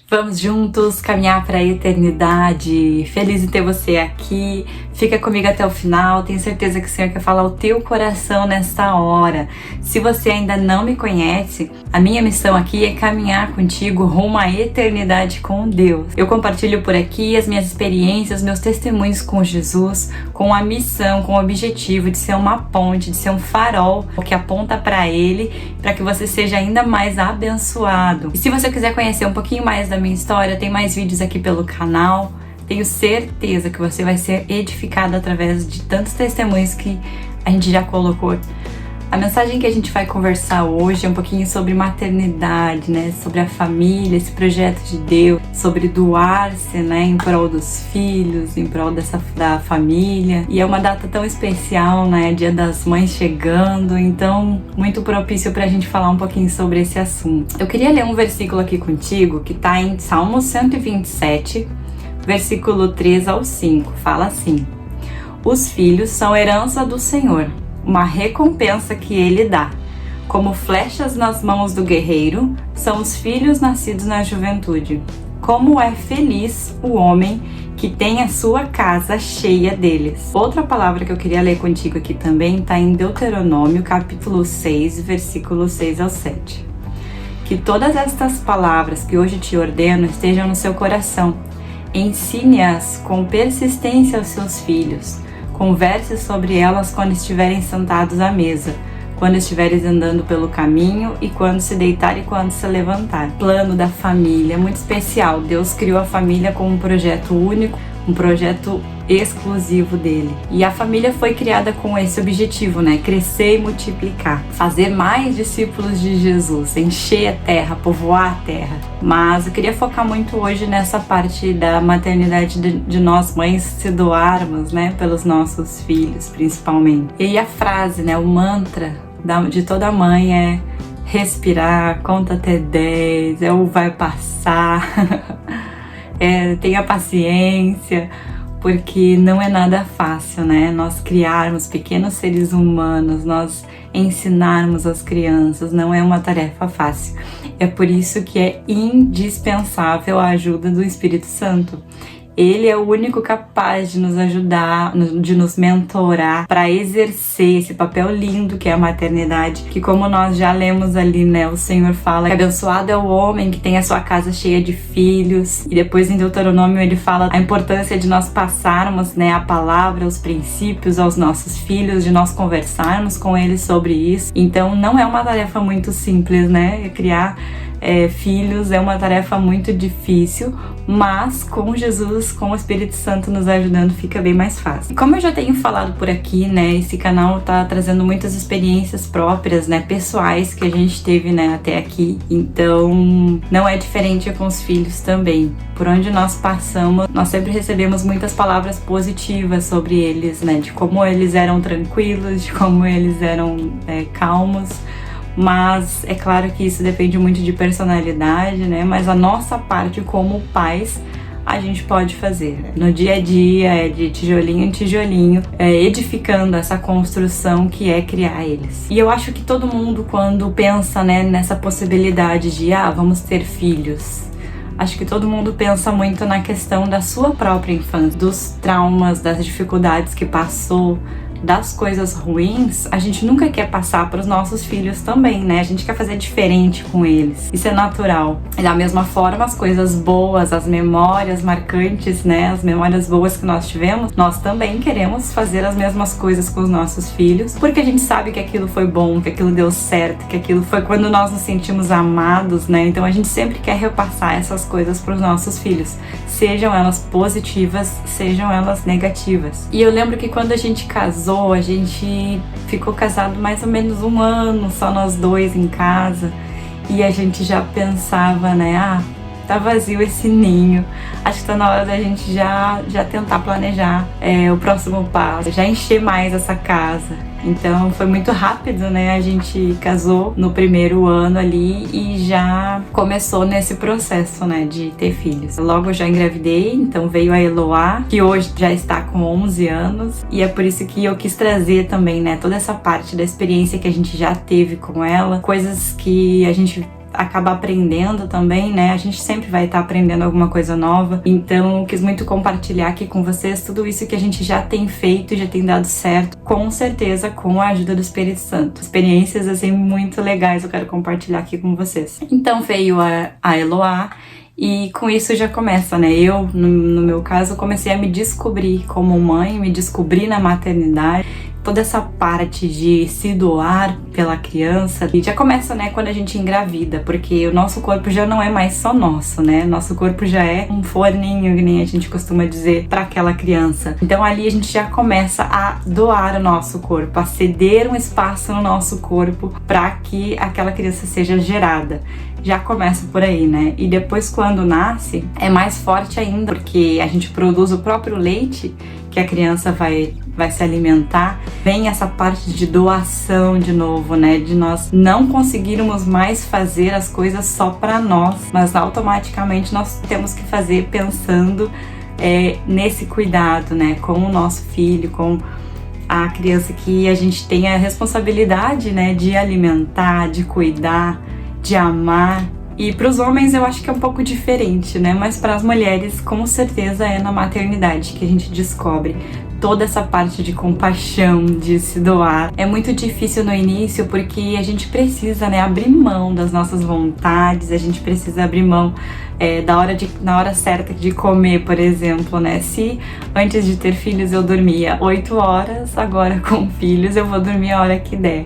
Vamos juntos caminhar para a eternidade. Feliz em ter você aqui. Fica comigo até o final. Tenho certeza que o Senhor quer falar ao teu coração nesta hora. Se você ainda não me conhece, a minha missão aqui é caminhar contigo rumo à eternidade com Deus. Eu compartilho por aqui as minhas experiências, meus testemunhos com Jesus, com a missão, com o objetivo de ser uma ponte, de ser um farol que aponta para Ele, para que você seja ainda mais abençoado. E se você quiser conhecer um pouquinho mais da minha história, tem mais vídeos aqui pelo canal. Tenho certeza que você vai ser edificado através de tantos testemunhos que a gente já colocou. A mensagem que a gente vai conversar hoje é um pouquinho sobre maternidade, né? Sobre a família, esse projeto de Deus, sobre doar-se, né? Em prol dos filhos, em prol da família. E é uma data tão especial, né? Dia das Mães chegando, então muito propício pra gente falar um pouquinho sobre esse assunto. Eu queria ler um versículo aqui contigo que tá em Salmo 127, versículo 3 ao 5. Fala assim: os filhos são herança do Senhor, uma recompensa que Ele dá. Como flechas nas mãos do guerreiro, são os filhos nascidos na juventude. Como é feliz o homem que tem a sua casa cheia deles. Outra palavra que eu queria ler contigo aqui também está em Deuteronômio, capítulo 6, versículo 6 ao 7. Que todas estas palavras que hoje te ordeno estejam no seu coração. Ensine-as com persistência aos seus filhos. Converse sobre elas quando estiverem sentados à mesa, quando estiveres andando pelo caminho e quando se deitar e quando se levantar. Plano da família, muito especial. Deus criou a família como um projeto único, um projeto exclusivo dele. E a família foi criada com esse objetivo, né? Crescer e multiplicar, fazer mais discípulos de Jesus, encher a terra, povoar a terra. Mas eu queria focar muito hoje nessa parte da maternidade de nós mães se doarmos, né? Pelos nossos filhos, principalmente. E aí a frase, né? O mantra de toda mãe é respirar, conta até 10, vai passar, tenha paciência, porque não é nada fácil, né? Nós criarmos pequenos seres humanos, nós ensinarmos as crianças, não é uma tarefa fácil. É por isso que é indispensável a ajuda do Espírito Santo. Ele é o único capaz de nos ajudar, de nos mentorar para exercer esse papel lindo que é a maternidade, que como nós já lemos ali, né, o Senhor fala que abençoado é o homem que tem a sua casa cheia de filhos, e depois em Deuteronômio ele fala a importância de nós passarmos, né, a palavra, os princípios aos nossos filhos, de nós conversarmos com eles sobre isso. Então não é uma tarefa muito simples, né, criar filhos é uma tarefa muito difícil, mas com Jesus, com o Espírito Santo nos ajudando, fica bem mais fácil. Como eu já tenho falado por aqui, né, esse canal tá trazendo muitas experiências próprias, né, pessoais que a gente teve, né, até aqui. Então, não é diferente com os filhos também. Por onde nós passamos, nós sempre recebemos muitas palavras positivas sobre eles, né, de como eles eram tranquilos, de como eles eram calmos. Mas é claro que isso depende muito de personalidade, né? Mas a nossa parte como pais a gente pode fazer, né? No dia a dia, de tijolinho em tijolinho, edificando essa construção que é criar eles. E eu acho que todo mundo, quando pensa, né, nessa possibilidade de vamos ter filhos, acho que todo mundo pensa muito na questão da sua própria infância, dos traumas, das dificuldades que passou, das coisas ruins. A gente nunca quer passar para os nossos filhos também, né? A gente quer fazer diferente com eles. Isso é natural. E da mesma forma, as coisas boas, as memórias marcantes, né? As memórias boas que nós tivemos, nós também queremos fazer as mesmas coisas com os nossos filhos, porque a gente sabe que aquilo foi bom, que aquilo deu certo, que aquilo foi quando nós nos sentimos amados, né? Então a gente sempre quer repassar essas coisas para os nossos filhos, sejam elas positivas, sejam elas negativas. E eu lembro que quando a gente casou, a gente ficou casado mais ou menos 1 ano, só nós dois em casa, e a gente já pensava, né, tá vazio esse ninho, acho que tá na hora da gente já tentar planejar o próximo passo, já encher mais essa casa. Então foi muito rápido, né? A gente casou no primeiro ano ali e já começou nesse processo, né, de ter filhos. Logo eu já engravidei, então veio a Eloá, que hoje já está com 11 anos, e é por isso que eu quis trazer também, né, toda essa parte da experiência que a gente já teve com ela, coisas que a gente acaba aprendendo também, né? A gente sempre vai estar aprendendo alguma coisa nova. Então, eu quis muito compartilhar aqui com vocês tudo isso que a gente já tem feito, já tem dado certo, com certeza com a ajuda do Espírito Santo. Experiências, assim, muito legais eu quero compartilhar aqui com vocês. Então, veio a Eloá, e com isso já começa, né? Eu, no meu caso, comecei a me descobrir como mãe, me descobrir na maternidade. Toda essa parte de se doar pela criança, e já começa, né, quando a gente engravida, porque o nosso corpo já não é mais só nosso, né? Nosso corpo já é um forninho, que nem a gente costuma dizer, para aquela criança. Então ali a gente já começa a doar o nosso corpo, a ceder um espaço no nosso corpo para que aquela criança seja gerada. Já começa por aí, né? E depois, quando nasce, é mais forte ainda, porque a gente produz o próprio leite que a criança vai se alimentar. Vem essa parte de doação de novo, né? De nós não conseguirmos mais fazer as coisas só para nós, mas automaticamente nós temos que fazer pensando nesse cuidado, né? Com o nosso filho, com a criança que a gente tem a responsabilidade, né? De alimentar, de cuidar, de amar. E para os homens eu acho que é um pouco diferente, né? Mas para as mulheres, com certeza, é na maternidade que a gente descobre toda essa parte de compaixão, de se doar. É muito difícil no início porque a gente precisa, né, abrir mão das nossas vontades, a gente precisa abrir mão na hora certa de comer, por exemplo, né? Se antes de ter filhos eu dormia 8 horas, agora com filhos eu vou dormir a hora que der.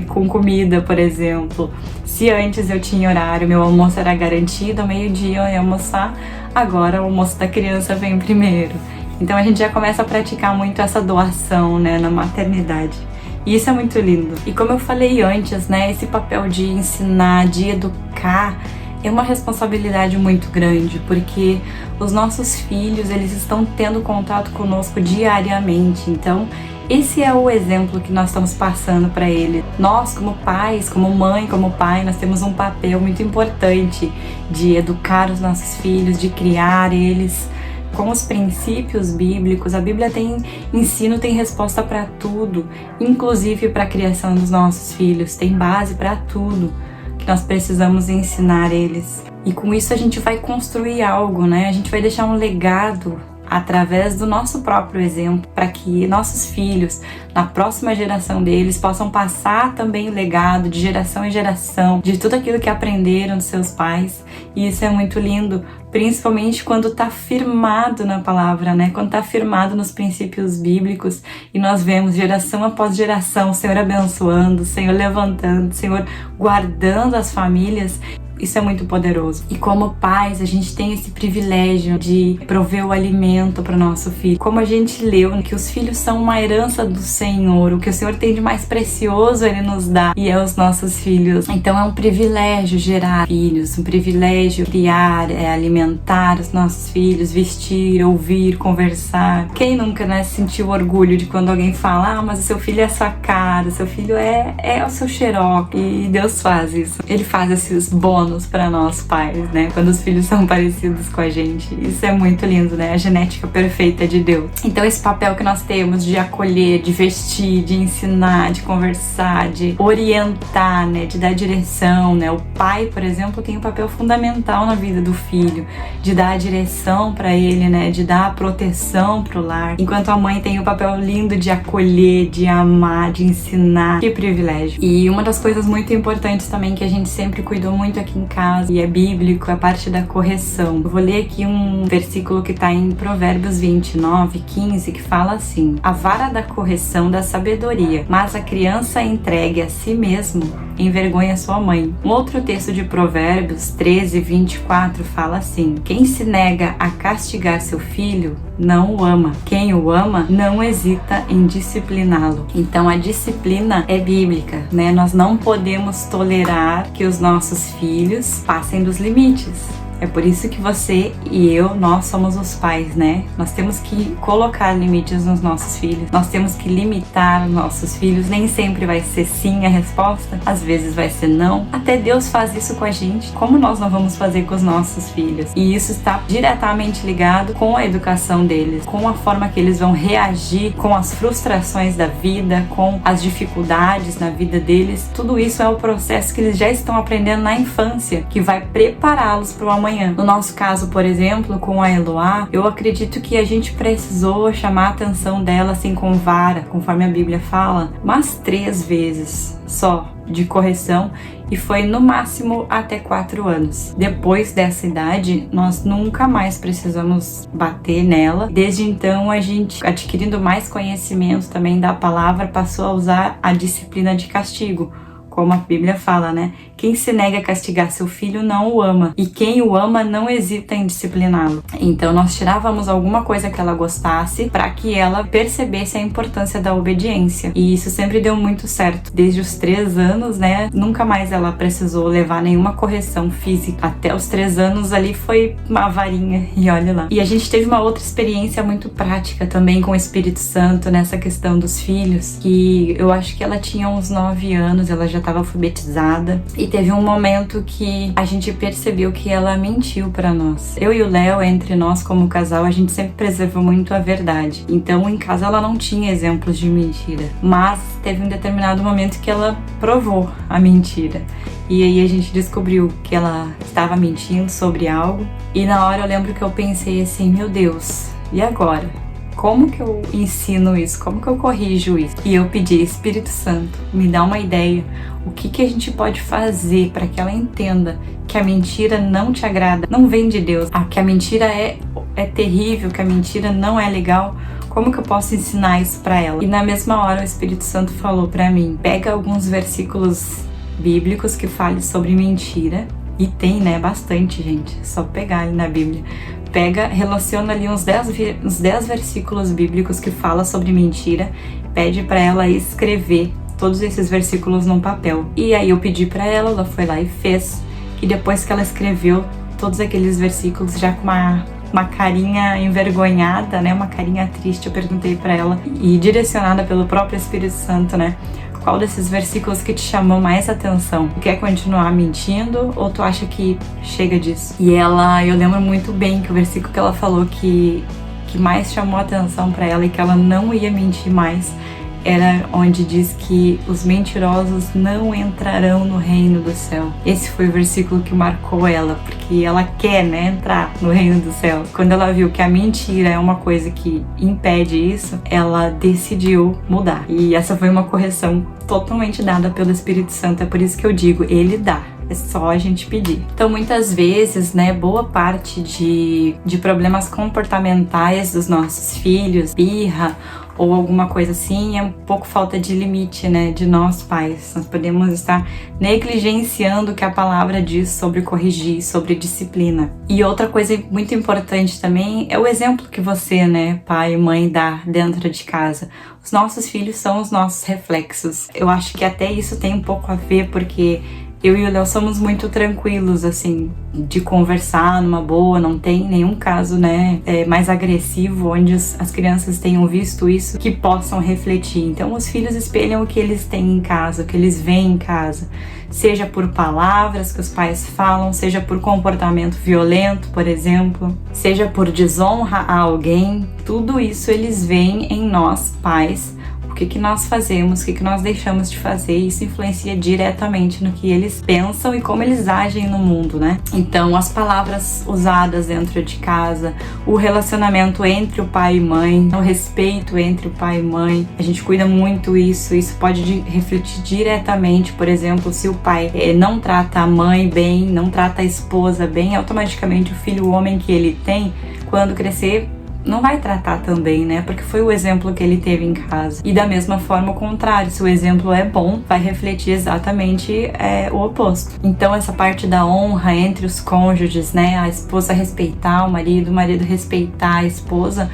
Com comida, por exemplo. Se antes eu tinha horário, meu almoço era garantido, ao meio-dia eu ia almoçar, agora o almoço da criança vem primeiro. Então a gente já começa a praticar muito essa doação, né, na maternidade. E isso é muito lindo. E como eu falei antes, né, esse papel de ensinar, de educar, é uma responsabilidade muito grande, porque os nossos filhos, eles estão tendo contato conosco diariamente. Então, esse é o exemplo que nós estamos passando para eles. Nós, como pais, como mãe, como pai, nós temos um papel muito importante de educar os nossos filhos, de criar eles com os princípios bíblicos. A Bíblia tem ensino, tem resposta para tudo, inclusive para a criação dos nossos filhos. Tem base para tudo que nós precisamos ensinar eles. E com isso a gente vai construir algo, né? A gente vai deixar um legado através do nosso próprio exemplo, para que nossos filhos, na próxima geração deles, possam passar também o legado de geração em geração, de tudo aquilo que aprenderam dos seus pais. E isso é muito lindo, principalmente quando está firmado na palavra, né? Quando está firmado nos princípios bíblicos, e nós vemos geração após geração o Senhor abençoando, o Senhor levantando, o Senhor guardando as famílias. Isso é muito poderoso. E como pais, a gente tem esse privilégio de prover o alimento para o nosso filho. Como a gente leu, que os filhos são uma herança do Senhor. O que o Senhor tem de mais precioso, Ele nos dá. E é os nossos filhos. Então é um privilégio gerar filhos, um privilégio criar, alimentar os nossos filhos, vestir, ouvir, conversar. Quem nunca, né, sentiu orgulho de quando alguém fala: mas o seu filho é a sua cara, o seu filho é o seu xerox. E Deus faz isso. Ele faz esses bônus para nós pais, né? Quando os filhos são parecidos com a gente. Isso é muito lindo, né? A genética perfeita de Deus. Então esse papel que nós temos de acolher, de vestir, de ensinar, de conversar, de orientar, né? De dar direção, né? O pai, por exemplo, tem um papel fundamental na vida do filho, de dar a direção para ele, né? De dar a proteção pro lar. Enquanto a mãe tem o papel lindo de acolher, de amar, de ensinar. Que privilégio. E uma das coisas muito importantes também que a gente sempre cuidou muito aqui em casa, e é bíblico, a parte da correção. Eu vou ler aqui um versículo que está em Provérbios 29:15, que fala assim: a vara da correção da sabedoria, mas a criança entregue a si mesmo envergonha sua mãe. Um outro texto de Provérbios 13:24 fala assim: quem se nega a castigar seu filho não o ama. Quem o ama não hesita em discipliná-lo. Então a disciplina é bíblica, né? Nós não podemos tolerar que os nossos filhos passem dos limites. É por isso que você e eu, nós somos os pais, né? Nós temos que colocar limites nos nossos filhos. Nós temos que limitar nossos filhos. Nem sempre vai ser sim a resposta. Às vezes vai ser não. Até Deus faz isso com a gente. Como nós não vamos fazer com os nossos filhos? E isso está diretamente ligado com a educação deles, com a forma que eles vão reagir com as frustrações da vida, com as dificuldades na vida deles. Tudo isso é o processo que eles já estão aprendendo na infância, que vai prepará-los para o amanhã. No nosso caso, por exemplo, com a Eloá, eu acredito que a gente precisou chamar a atenção dela assim com vara, conforme a Bíblia fala, mas 3 vezes só de correção, e foi no máximo até 4 anos. Depois dessa idade, nós nunca mais precisamos bater nela. Desde então, a gente, adquirindo mais conhecimento também da palavra, passou a usar a disciplina de castigo. Como a Bíblia fala, né? Quem se nega a castigar seu filho não o ama, e quem o ama não hesita em discipliná-lo. Então nós tirávamos alguma coisa que ela gostasse para que ela percebesse a importância da obediência. E isso sempre deu muito certo. Desde os 3 anos, né? Nunca mais ela precisou levar nenhuma correção física. Até os 3 anos ali foi uma varinha, e olha lá. E a gente teve uma outra experiência muito prática também com o Espírito Santo nessa questão dos filhos, que eu acho que ela tinha uns 9 anos, ela já estava alfabetizada, e teve um momento que a gente percebeu que ela mentiu para nós. Eu e o Léo, entre nós como casal, a gente sempre preservou muito a verdade. Então em casa ela não tinha exemplos de mentira, mas teve um determinado momento que ela provou a mentira. E aí a gente descobriu que ela estava mentindo sobre algo, e na hora eu lembro que eu pensei assim, meu Deus, e agora? Como que eu ensino isso? Como que eu corrijo isso? E eu pedi, Espírito Santo, me dá uma ideia. O que a gente pode fazer para que ela entenda que a mentira não te agrada, não vem de Deus, que a mentira é terrível, que a mentira não é legal? Como que eu posso ensinar isso para ela? E na mesma hora o Espírito Santo falou para mim, pega alguns versículos bíblicos que falem sobre mentira. E tem, né? Bastante, gente. É só pegar ali na Bíblia. Pega, relaciona ali uns 10 versículos bíblicos que falam sobre mentira, pede para ela escrever todos esses versículos num papel. E aí eu pedi para ela, ela foi lá e fez. E depois que ela escreveu todos aqueles versículos, já com uma carinha envergonhada, né, uma carinha triste, eu perguntei para ela, e direcionada pelo próprio Espírito Santo, né, qual desses versículos que te chamou mais atenção? Tu quer continuar mentindo ou tu acha que chega disso? E ela, eu lembro muito bem que o versículo que ela falou que mais chamou atenção para ela e que ela não ia mentir mais era onde diz que os mentirosos não entrarão no reino do céu. Esse foi o versículo que marcou ela, porque ela quer, né, entrar no reino do céu. Quando ela viu que a mentira é uma coisa que impede isso, ela decidiu mudar. E essa foi uma correção totalmente dada pelo Espírito Santo. É por isso que eu digo, ele dá. É só a gente pedir. Então, muitas vezes, né, boa parte de problemas comportamentais dos nossos filhos, birra ou alguma coisa assim, é um pouco falta de limite, né, de nós pais. Nós podemos estar negligenciando o que a palavra diz sobre corrigir, sobre disciplina. E outra coisa muito importante também é o exemplo que você, né, pai e mãe, dá dentro de casa. Os nossos filhos são os nossos reflexos. Eu acho que até isso tem um pouco a ver, porque eu e o Léo somos muito tranquilos, assim, de conversar numa boa, não tem nenhum caso, né, mais agressivo, onde as crianças tenham visto isso, que possam refletir. Então, os filhos espelham o que eles têm em casa, o que eles veem em casa, seja por palavras que os pais falam, seja por comportamento violento, por exemplo, seja por desonra a alguém, tudo isso eles veem em nós, pais. O que nós fazemos, o que nós deixamos de fazer, isso influencia diretamente no que eles pensam e como eles agem no mundo, né? Então, as palavras usadas dentro de casa, o relacionamento entre o pai e mãe, o respeito entre o pai e mãe, a gente cuida muito isso pode refletir diretamente, por exemplo, se o pai não trata a mãe bem, não trata a esposa bem, automaticamente o filho, o homem que ele tem, quando crescer, não vai tratar também, né? Porque foi o exemplo que ele teve em casa. E da mesma forma o contrário, se o exemplo é bom, vai refletir exatamente o oposto. Então essa parte da honra entre os cônjuges, né? A esposa respeitar o marido respeitar a esposa,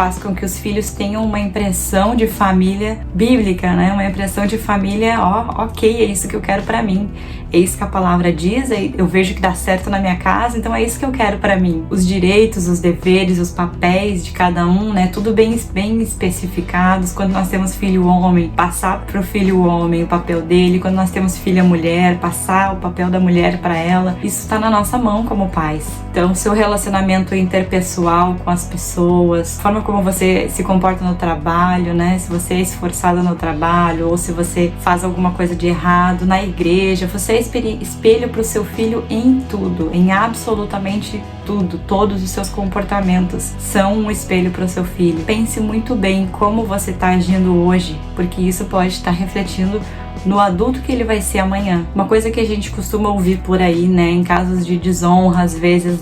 faz com que os filhos tenham uma impressão de família bíblica, né? Uma impressão de família, ok, é isso que eu quero pra mim. É isso que a palavra diz, eu vejo que dá certo na minha casa, então é isso que eu quero pra mim. Os direitos, os deveres, os papéis de cada um, né? Tudo bem especificados. Quando nós temos filho homem, passar pro filho homem o papel dele. Quando nós temos filha mulher, passar o papel da mulher pra ela. Isso tá na nossa mão como pais. Então, seu relacionamento interpessoal com as pessoas, a forma como você se comporta no trabalho, né? Se você é esforçado no trabalho ou se você faz alguma coisa de errado na igreja, você é espelho para o seu filho em tudo, em absolutamente tudo. Todos os seus comportamentos são um espelho para o seu filho. Pense muito bem como você está agindo hoje, porque isso pode estar refletindo no adulto que ele vai ser amanhã. Uma coisa que a gente costuma ouvir por aí, né, em casos de desonra, às vezes,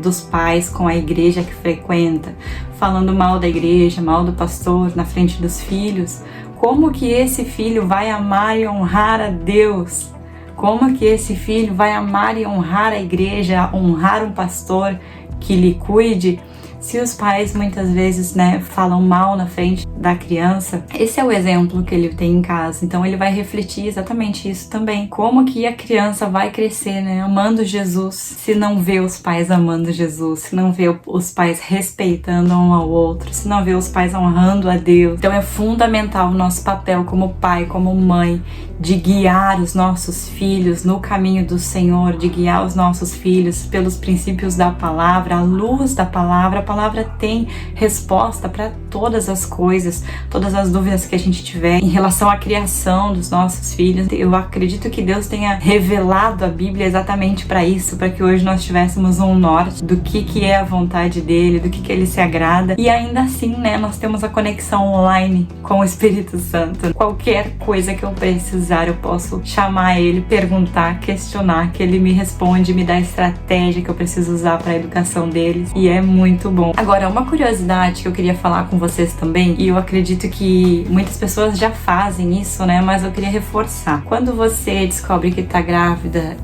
dos pais com a igreja que frequenta, falando mal da igreja, mal do pastor na frente dos filhos. Como que esse filho vai amar e honrar a Deus? Como que esse filho vai amar e honrar a igreja, honrar um pastor que lhe cuide, se os pais muitas vezes, né, falam mal na frente da criança? Esse é o exemplo que ele tem em casa, então ele vai refletir exatamente isso também. Como que a criança vai crescer, né, amando Jesus, se não vê os pais amando Jesus, se não vê os pais respeitando um ao outro, se não vê os pais honrando a Deus? Então é fundamental o nosso papel como pai, como mãe, de guiar os nossos filhos no caminho do Senhor, de guiar os nossos filhos pelos princípios da palavra, à luz da palavra. A palavra tem resposta para todas as coisas, todas as dúvidas que a gente tiver em relação à criação dos nossos filhos. Eu acredito que Deus tenha revelado a Bíblia exatamente para isso, para que hoje nós tivéssemos um norte do que é a vontade dele, do que ele se agrada. E ainda assim, né, nós temos a conexão online com o Espírito Santo. Qualquer coisa que eu precisar, eu posso chamar ele, perguntar, questionar, que ele me responde, me dá a estratégia que eu preciso usar para a educação deles, e é muito bom. Agora, uma curiosidade que eu queria falar com vocês também, e eu acredito que muitas pessoas já fazem isso, né, mas eu queria reforçar. Quando você descobre que tá grávida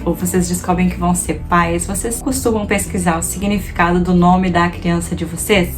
ou vocês descobrem que vão ser pais, vocês costumam pesquisar o significado do nome da criança de vocês?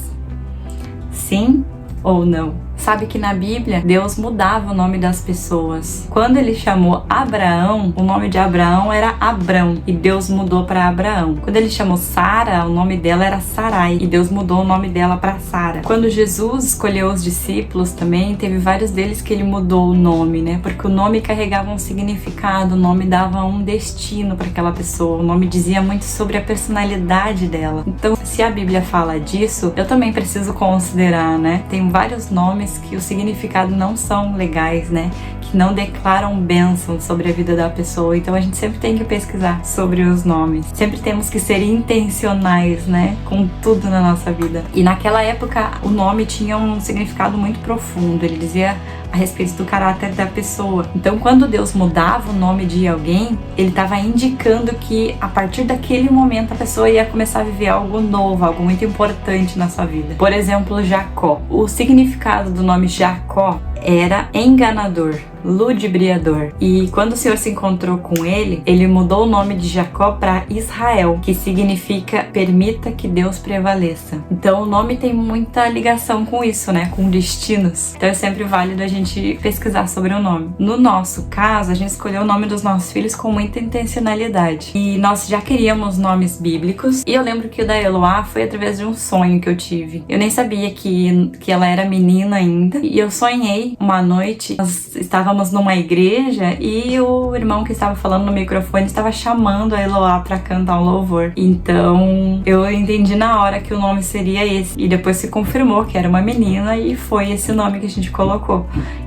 Sim ou não? Sabe que na Bíblia, Deus mudava o nome das pessoas. Quando ele chamou Abraão, o nome de Abraão era Abrão, e Deus mudou para Abraão. Quando ele chamou Sara, o nome dela era Sarai, e Deus mudou o nome dela para Sara. Quando Jesus escolheu os discípulos também, teve vários deles que ele mudou o nome, né? Porque o nome carregava um significado, o nome dava um destino para aquela pessoa, o nome dizia muito sobre a personalidade dela. Então, se a Bíblia fala disso, eu também preciso considerar, né? Tem vários nomes que o significado não são legais, né? Que não declaram bênção sobre a vida da pessoa. Então a gente sempre tem que pesquisar sobre os nomes. Sempre temos que ser intencionais, né? Com tudo na nossa vida. E naquela época o nome tinha um significado muito profundo. Ele dizia a respeito do caráter da pessoa. Então, quando Deus mudava o nome de alguém, ele estava indicando que a partir daquele momento a pessoa ia começar a viver algo novo, algo muito importante na sua vida. Por exemplo, Jacó. O significado do nome Jacó era enganador, ludibriador. E quando o Senhor se encontrou com ele, ele mudou o nome de Jacó para Israel, que significa permita que Deus prevaleça. Então o nome tem muita ligação com isso, né? Com destinos. Então é sempre válido a gente pesquisar sobre o nome. No nosso caso, a gente escolheu o nome dos nossos filhos com muita intencionalidade. E nós já queríamos nomes bíblicos. E eu lembro que o da Eloá foi através de um sonho que eu tive. Eu nem sabia que ela era menina ainda. E eu sonhei uma noite, nós estávamos numa igreja e o irmão que estava falando no microfone estava chamando a Eloá para cantar um louvor. Então eu entendi na hora que o nome seria esse. E depois se confirmou que era uma menina e foi esse nome que a gente colocou.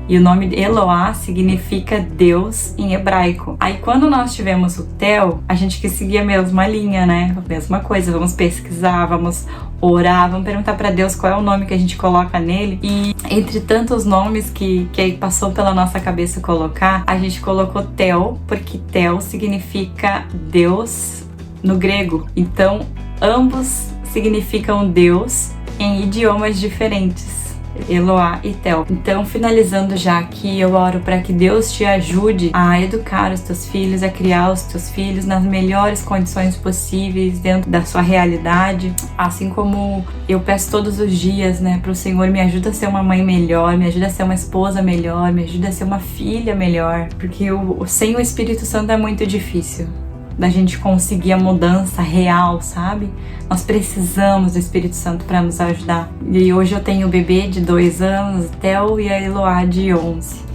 E o nome Eloá significa Deus em hebraico. Aí quando nós tivemos o Theo, a gente quis seguir a mesma linha, né? A mesma coisa, vamos pesquisar, vamos orar, vamos perguntar para Deus qual é o nome que a gente coloca nele. E entre tantos nomes que passou pela nossa cabeça colocar, a gente colocou Theo, porque Theo significa Deus no grego. Então ambos significam Deus em idiomas diferentes. Eloá e Theo. Então, finalizando já aqui, eu oro para que Deus te ajude a educar os teus filhos, a criar os teus filhos nas melhores condições possíveis, dentro da sua realidade. Assim como eu peço todos os dias, né, pro Senhor, me ajuda a ser uma mãe melhor, me ajuda a ser uma esposa melhor, me ajuda a ser uma filha melhor, porque sem o Espírito Santo é muito difícil da gente conseguir a mudança real, sabe? Nós precisamos do Espírito Santo para nos ajudar. E hoje eu tenho o bebê de 2 anos, Theo, e a Eloá de 11.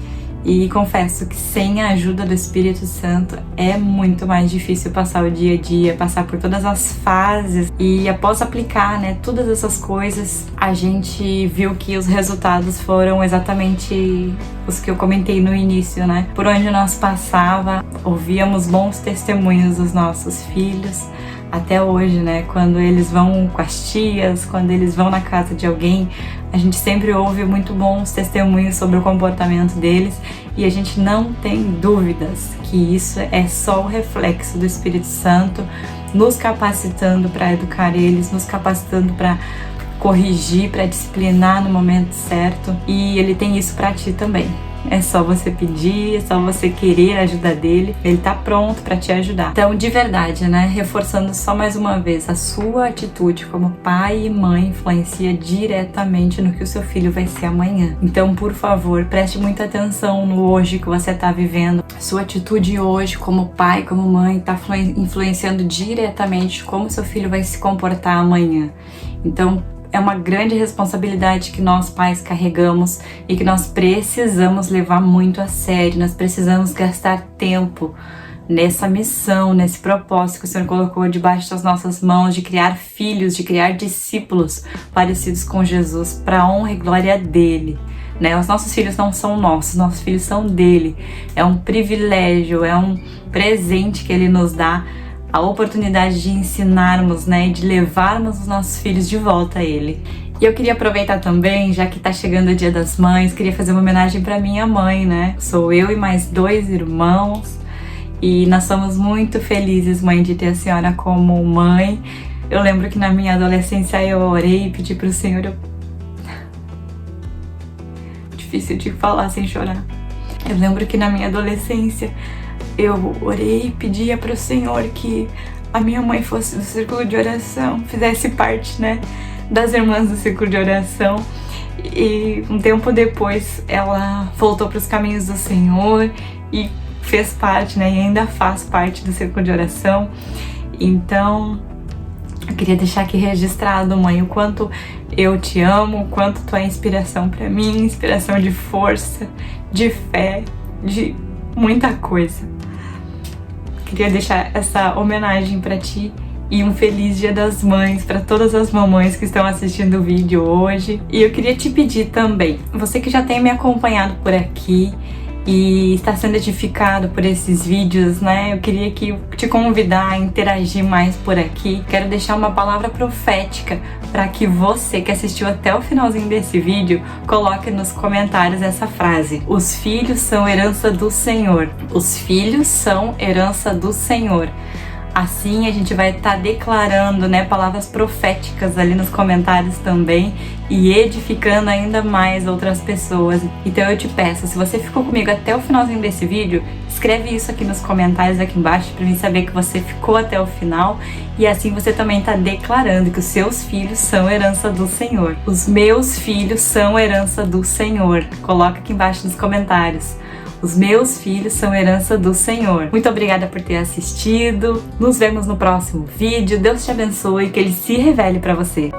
E confesso que sem a ajuda do Espírito Santo é muito mais difícil passar o dia a dia, passar por todas as fases. E após aplicar, né, todas essas coisas, a gente viu que os resultados foram exatamente os que eu comentei no início, né? Por onde nós passava, ouvíamos bons testemunhos dos nossos filhos. Até hoje, né, quando eles vão com as tias, quando eles vão na casa de alguém, a gente sempre ouve muito bons testemunhos sobre o comportamento deles e a gente não tem dúvidas que isso é só o reflexo do Espírito Santo nos capacitando para educar eles, nos capacitando para corrigir, para disciplinar no momento certo, e ele tem isso para ti também. É só você pedir, é só você querer a ajuda dele, ele tá pronto pra te ajudar. Então, de verdade, né, reforçando só mais uma vez, a sua atitude como pai e mãe influencia diretamente no que o seu filho vai ser amanhã. Então, por favor, preste muita atenção no hoje que você tá vivendo. Sua atitude hoje como pai, como mãe, tá influenciando diretamente como seu filho vai se comportar amanhã. Então, é uma grande responsabilidade que nós pais carregamos e que nós precisamos levar muito a sério. Nós precisamos gastar tempo nessa missão, nesse propósito que o Senhor colocou debaixo das nossas mãos, de criar filhos, de criar discípulos parecidos com Jesus, para a honra e glória dele. Né? Os nossos filhos não são nossos filhos são dele. É um privilégio, é um presente que ele nos dá, a oportunidade de ensinarmos, né, e de levarmos os nossos filhos de volta a ele. E eu queria aproveitar também, já que tá chegando o Dia das Mães, queria fazer uma homenagem para minha mãe, né? Sou eu e mais 2 irmãos e nós somos muito felizes, mãe, de ter a senhora como mãe. Eu lembro que na minha adolescência eu orei e pedi pro Senhor... Difícil de falar sem chorar. Eu lembro que na minha adolescência eu orei e pedia para o Senhor que a minha mãe fosse do círculo de oração, fizesse parte, né, das irmãs do círculo de oração. E um tempo depois ela voltou para os caminhos do Senhor e fez parte, né, e ainda faz parte do círculo de oração. Então, eu queria deixar aqui registrado, mãe, o quanto eu te amo, o quanto tu é inspiração para mim, inspiração de força, de fé, de muita coisa. Queria deixar essa homenagem para ti e um feliz Dia das Mães para todas as mamães que estão assistindo o vídeo hoje. E eu queria te pedir também, você que já tem me acompanhado por aqui e está sendo edificado por esses vídeos, né? Eu queria te convidar a interagir mais por aqui. Quero deixar uma palavra profética para que você que assistiu até o finalzinho desse vídeo coloque nos comentários essa frase: os filhos são herança do Senhor. Os filhos são herança do Senhor. Assim a gente vai estar declarando, né, palavras proféticas ali nos comentários também e edificando ainda mais outras pessoas. Então eu te peço, se você ficou comigo até o finalzinho desse vídeo, escreve isso aqui nos comentários aqui embaixo para mim saber que você ficou até o final, e assim você também está declarando que os seus filhos são herança do Senhor. Os meus filhos são herança do Senhor. Coloca aqui embaixo nos comentários. Os meus filhos são herança do Senhor. Muito obrigada por ter assistido. Nos vemos no próximo vídeo. Deus te abençoe e que Ele se revele para você.